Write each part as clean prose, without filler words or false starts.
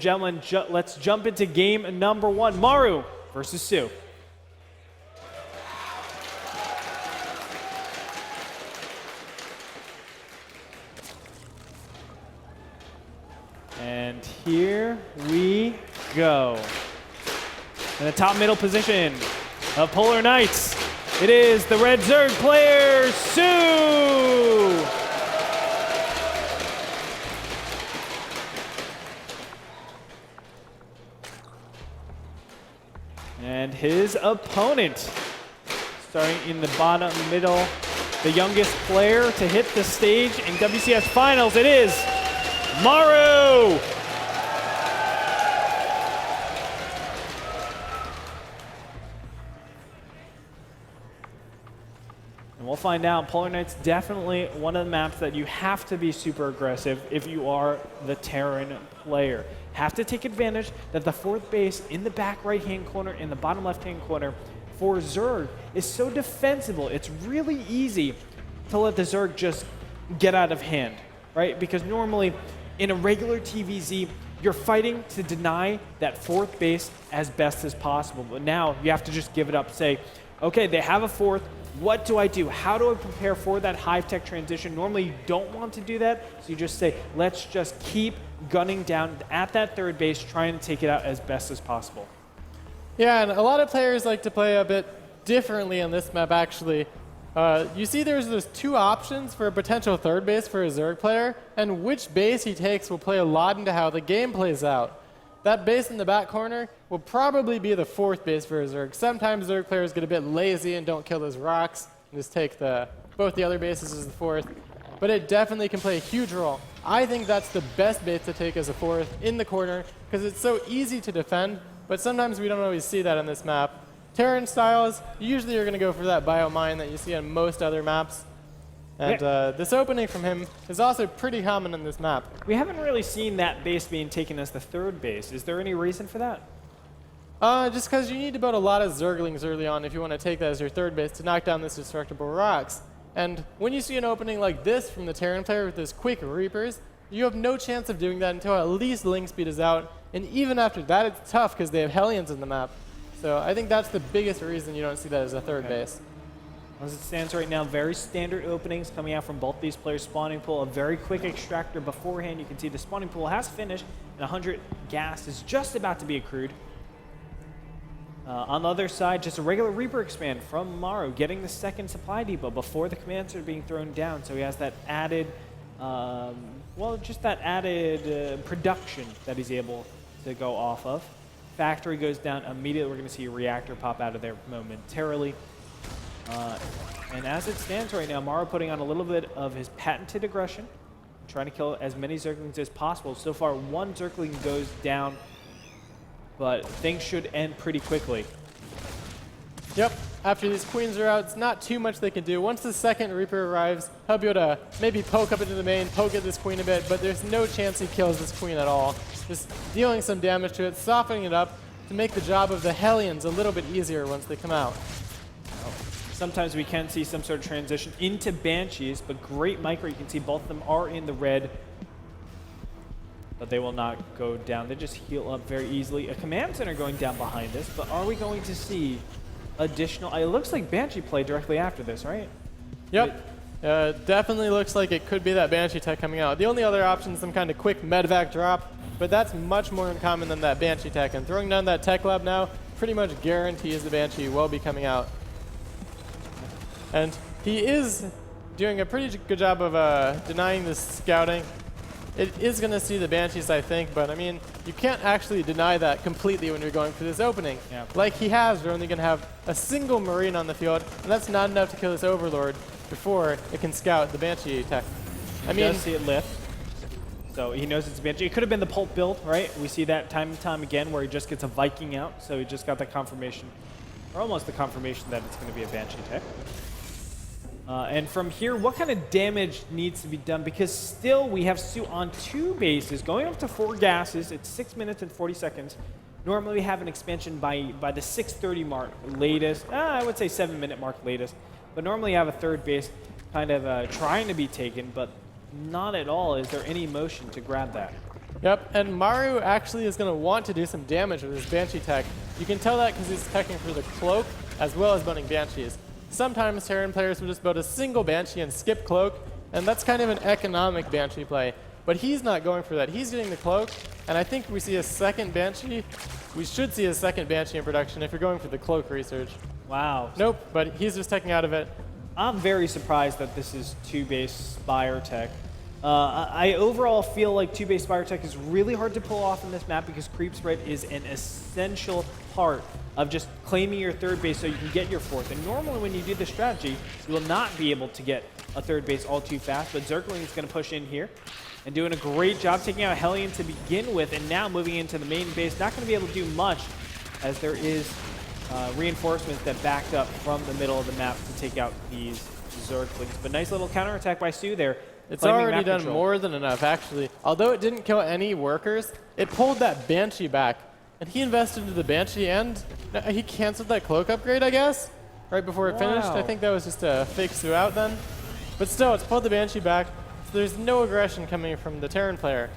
gentlemen, let's jump into game number 1. Maru versus Sue. And here we go. In the top middle position of Polar Knights, it is the red Zerg player, Sue! And his opponent, starting in the bottom middle, the youngest player to hit the stage in WCS Finals, it is Maru! And we'll find out. Polar Knight's definitely one of the maps that you have to be super aggressive if you are the Terran player. Have to take advantage that the fourth base in the back right-hand corner, in the bottom left-hand corner for Zerg is so defensible. It's really easy to let the Zerg just get out of hand, right? Because normally in a regular TVZ, you're fighting to deny that fourth base as best as possible. But now you have to just give it up. Say, okay, they have a fourth. What do I do? How do I prepare for that high-tech transition? Normally, you don't want to do that, so you just say, let's just keep gunning down at that third base, trying to take it out as best as possible. Yeah, and a lot of players like to play a bit differently on this map, actually. You see there's 2 options for a potential third base for a Zerg player, and which base he takes will play a lot into how the game plays out. That base in the back corner will probably be the fourth base for a Zerg. Sometimes Zerg players get a bit lazy and don't kill those rocks and just take both the other bases as the fourth. But it definitely can play a huge role. I think that's the best base to take as a fourth in the corner because it's so easy to defend, but sometimes we don't always see that on this map. Terran styles, usually you're going to go for that bio mine that you see on most other maps. And this opening from him is also pretty common on this map. We haven't really seen that base being taken as the third base. Is there any reason for that? Just because you need to build a lot of Zerglings early on if you want to take that as your third base to knock down this destructible rocks. And when you see an opening like this from the Terran player with those quick Reapers, you have no chance of doing that until at least link speed is out. And even after that, it's tough because they have Hellions in the map. So I think that's the biggest reason you don't see that as a third base. As it stands right now, very standard openings coming out from both these players. Spawning pool, a very quick extractor beforehand. You can see the spawning pool has finished, and 100 gas is just about to be accrued. On the other side, just a regular Reaper expand from Maru, getting the second supply depot before the commands are being thrown down. So he has that added, well, just that added production that he's able to go off of. Factory goes down immediately. We're going to see a reactor pop out of there momentarily. And as it stands right now, Maru putting on a little bit of his patented aggression, trying to kill as many Zerglings as possible. So far, 1 Zergling goes down, but things should end pretty quickly. Yep, after these queens are out, it's not too much they can do. Once the second Reaper arrives, he'll be able to maybe poke up into the main, poke at this queen a bit, but there's no chance he kills this queen at all. Just dealing some damage to it, softening it up to make the job of the Hellions a little bit easier once they come out. Sometimes we can see some sort of transition into Banshees, but great micro. You can see both of them are in the red, but they will not go down. They just heal up very easily. A command center going down behind us, but are we going to see additional? It looks like Banshee play directly after this, right? Yep. Definitely looks like it could be that Banshee tech coming out. The only other option is some kind of quick medvac drop, but that's much more uncommon than that Banshee tech. And throwing down that tech lab now pretty much guarantees the Banshee will be coming out. And he is doing a pretty good job of denying this scouting. It is going to see the Banshees, I think, but I mean, you can't actually deny that completely when you're going for this opening. Yeah. Like he has, you're only going to have a single Marine on the field, and that's not enough to kill this Overlord before it can scout the Banshee tech. I mean, does see it lift, so he knows it's a Banshee. It could have been the Pulp build, right? We see that time and time again where he just gets a Viking out, so he just got that confirmation, or almost the confirmation that it's going to be a Banshee tech. And from here, what kind of damage needs to be done? Because still we have Sue on 2 bases, going up to 4 gases. It's 6 minutes and 40 seconds. Normally we have an expansion by the 6:30 mark latest. I would say 7-minute mark latest. But normally you have a third base kind of trying to be taken, but not at all is there any motion to grab that. Yep, and Maru actually is going to want to do some damage with his Banshee tech. You can tell that because he's teching for the Cloak as well as bunning Banshees. Sometimes Terran players will just build a single Banshee and skip Cloak, and that's kind of an economic Banshee play. But he's not going for that. He's getting the Cloak, and I think we see a second Banshee. We should see a second Banshee in production if you're going for the Cloak research. Wow. Nope, but he's just teching out of it. I'm very surprised that this is 2-base Spire tech. I overall feel like 2-base Spire tech is really hard to pull off in this map because creep spread is an essential part of just claiming your third base so you can get your fourth. And normally when you do this strategy, you will not be able to get a third base all too fast, but Zergling is going to push in here and doing a great job taking out Hellion to begin with, and now moving into the main base. Not going to be able to do much as there is reinforcements that backed up from the middle of the map to take out these Zerglings. But nice little counterattack by Su there. It's already done more than enough, actually. Although it didn't kill any workers, it pulled that Banshee back. And he invested into the Banshee, and he canceled that Cloak upgrade, I guess, right before it finished. I think that was just a fake Su out then. But still, it's pulled the Banshee back, so there's no aggression coming from the Terran player.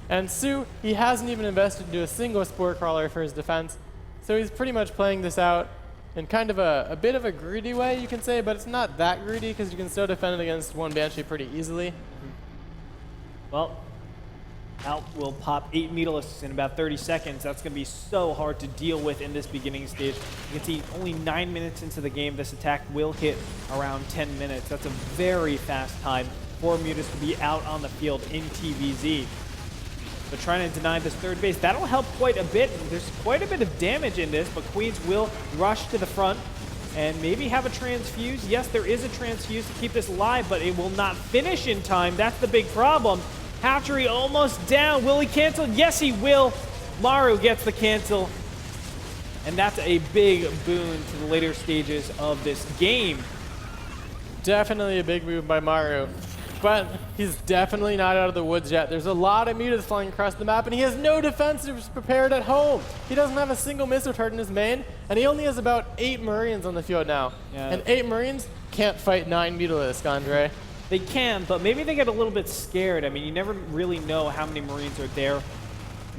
And Su, he hasn't even invested into a single Spore Crawler for his defense, so he's pretty much playing this out in kind of a bit of a greedy way, you can say, but it's not that greedy because you can still defend it against one Banshee pretty easily. Well, out will pop 8 Mutalisks in about 30 seconds. That's going to be so hard to deal with in this beginning stage. You can see only 9 minutes into the game, this attack will hit around 10 minutes. That's a very fast time for Mutas to be out on the field in TVZ. But trying to deny this third base, that'll help quite a bit. There's quite a bit of damage in this, but Queens will rush to the front and maybe have a transfuse. Yes, there is a transfuse to keep this alive, but it will not finish in time. That's the big problem. Hatchery almost down. Will he cancel? Yes, he will. Maru gets the cancel. And that's a big boon to the later stages of this game. Definitely a big move by Maru. But he's definitely not out of the woods yet. There's a lot of mutas flying across the map, and he has no defensives prepared at home. He doesn't have a single missile turret in his main, and he only has about 8 Marines on the field now. Yeah. And 8 Marines can't fight 9 Mutalisks, Andre. They can, but maybe they get a little bit scared. I mean, you never really know how many Marines are there.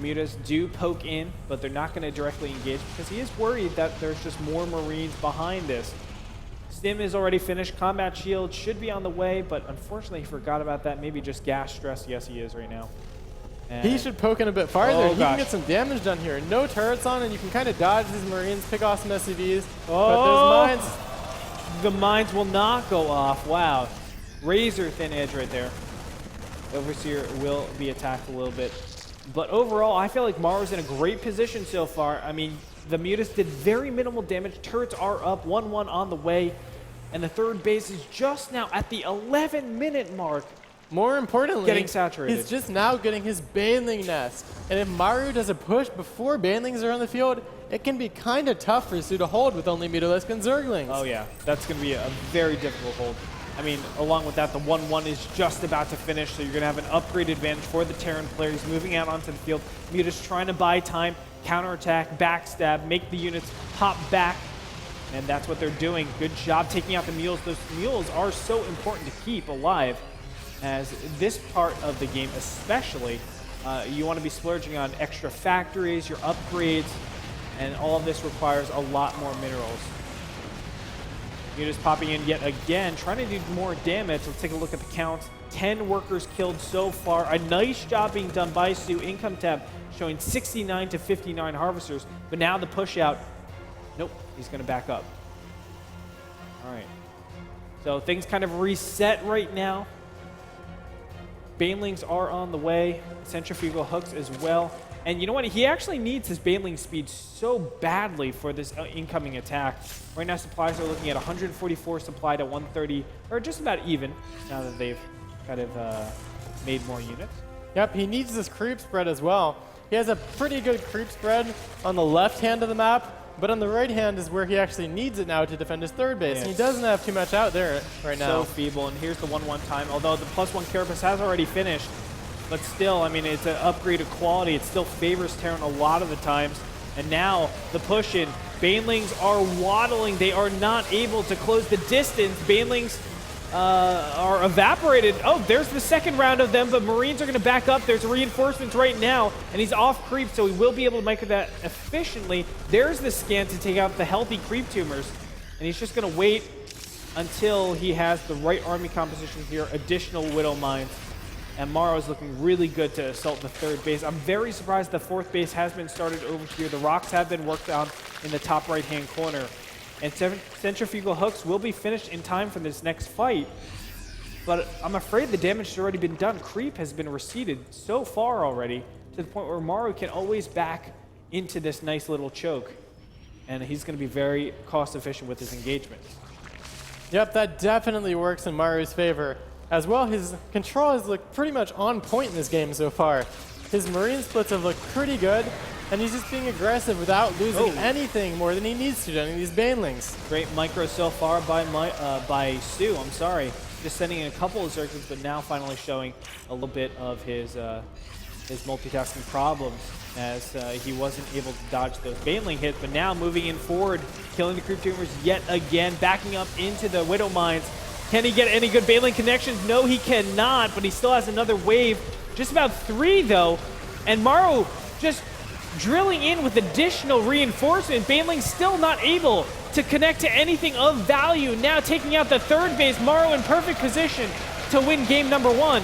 Mutas do poke in, but they're not going to directly engage because he is worried that there's just more Marines behind this. Stim is already finished. Combat Shield should be on the way, but unfortunately he forgot about that. Maybe just gas stress. Yes, he is right now. And he should poke in a bit farther. Oh, he can get some damage done here. No turrets on, and you can kind of dodge these Marines, pick off some SCVs. Oh, but those mines... The mines will not go off. Wow. Razor thin edge right there. Overseer will be attacked a little bit. But overall, I feel like Maru's in a great position so far. I mean, the Mutas did very minimal damage. Turrets are up, 1-1 on the way. And the third base is just now at the 11-minute mark. More importantly, getting saturated. He's just now getting his Baneling nest. And if Maru does a push before Banelings are on the field, it can be kind of tough for Su to hold with only Mutalisk and Zerglings. Oh yeah, that's going to be a very difficult hold. I mean, along with that, the 1-1 is just about to finish, so you're going to have an upgrade advantage for the Terran players moving out onto the field. Mutas trying to buy time, counterattack, backstab, make the units hop back, and that's what they're doing. Good job taking out the mules. Those mules are so important to keep alive, as this part of the game especially, you want to be splurging on extra factories, your upgrades, and all of this requires a lot more minerals. Mutas popping in yet again, trying to do more damage. Let's take a look at the count. 10 workers killed so far. A nice job being done by Su. Income tab showing 69 to 59 harvesters. But now the push out. Nope, he's going to back up. All right. So things kind of reset right now. Banelings are on the way. Centrifugal hooks as well. And you know what? He actually needs his Baneling speed so badly for this incoming attack. Right now, supplies are looking at 144 supply to 130, or just about even, now that they've kind of made more units. Yep, he needs this creep spread as well. He has a pretty good creep spread on the left hand of the map, but on the right hand is where he actually needs it now to defend his third base. Yes. And he doesn't have too much out there right now. So feeble, and here's the 1-1 time, although the +1 Carapace has already finished. But still, I mean, it's an upgrade of quality. It still favors Terran a lot of the times. And now the push in. Banelings are waddling. They are not able to close the distance. Banelings are evaporated. Oh, there's the second round of them, but Marines are going to back up. There's reinforcements right now, and he's off creep, so he will be able to micro that efficiently. There's the scan to take out the healthy creep tumors, and he's just going to wait until he has the right army composition here, additional Widow Mines. And Maru is looking really good to assault the third base. I'm very surprised the fourth base has been started over here. The rocks have been worked on in the top right-hand corner. And centrifugal hooks will be finished in time for this next fight. But I'm afraid the damage has already been done. Creep has been receded so far already to the point where Maru can always back into this nice little choke. And he's going to be very cost efficient with his engagement. Yep, that definitely works in Maru's favor. As well, his control has looked pretty much on point in this game so far. His Marine splits have looked pretty good, and he's just being aggressive without losing anything more than he needs to during these Banelings. Great micro so far by Stu, I'm sorry. Just sending in a couple of circuits, but now finally showing a little bit of his multitasking problems as he wasn't able to dodge those Baneling hits, but now moving in forward, killing the creep tumors yet again, backing up into the Widow Mines. Can he get any good Baneling connections? No, he cannot, but he still has another wave. Just about 3, though, and Maru just drilling in with additional reinforcement. Baneling still not able to connect to anything of value. Now taking out the third base, Maru in perfect position to win game number 1.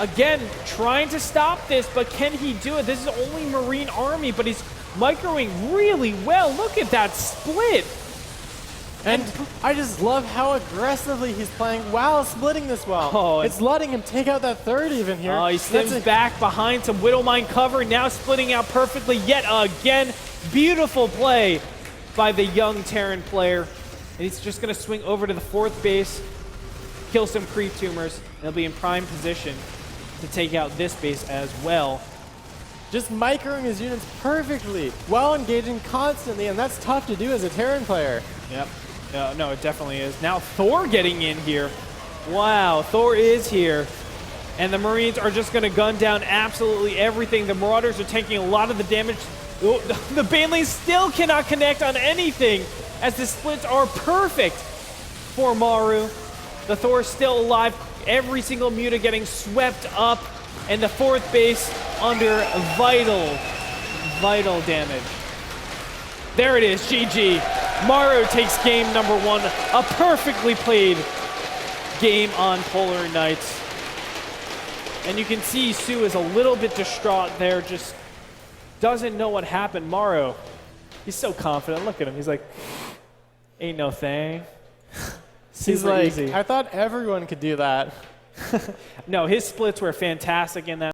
Again, trying to stop this, but can he do it? This is only Marine Army, but he's microing really well. Look at that split. And I just love how aggressively he's playing while splitting this well. Oh, it's letting him take out that third even here. Oh, he slims back behind some Widow Mine cover, now splitting out perfectly yet again. Beautiful play by the young Terran player. And he's just going to swing over to the fourth base, kill some creep tumors, and he'll be in prime position to take out this base as well. Just microing his units perfectly while engaging constantly, and that's tough to do as a Terran player. Yep. No, it definitely is. Now Thor getting in here. Wow, Thor is here. And the Marines are just going to gun down absolutely everything. The Marauders are taking a lot of the damage. The Banelings still cannot connect on anything as the splits are perfect for Maru. The Thor is still alive. Every single Muta getting swept up. And the fourth base under vital damage. There it is, GG. Maru takes game number 1. A perfectly played game on Polar Knights. And you can see Sue is a little bit distraught there, just doesn't know what happened. Maru, he's so confident. Look at him. He's like, ain't no thing. He's like, easy. I thought everyone could do that. No, his splits were fantastic in that.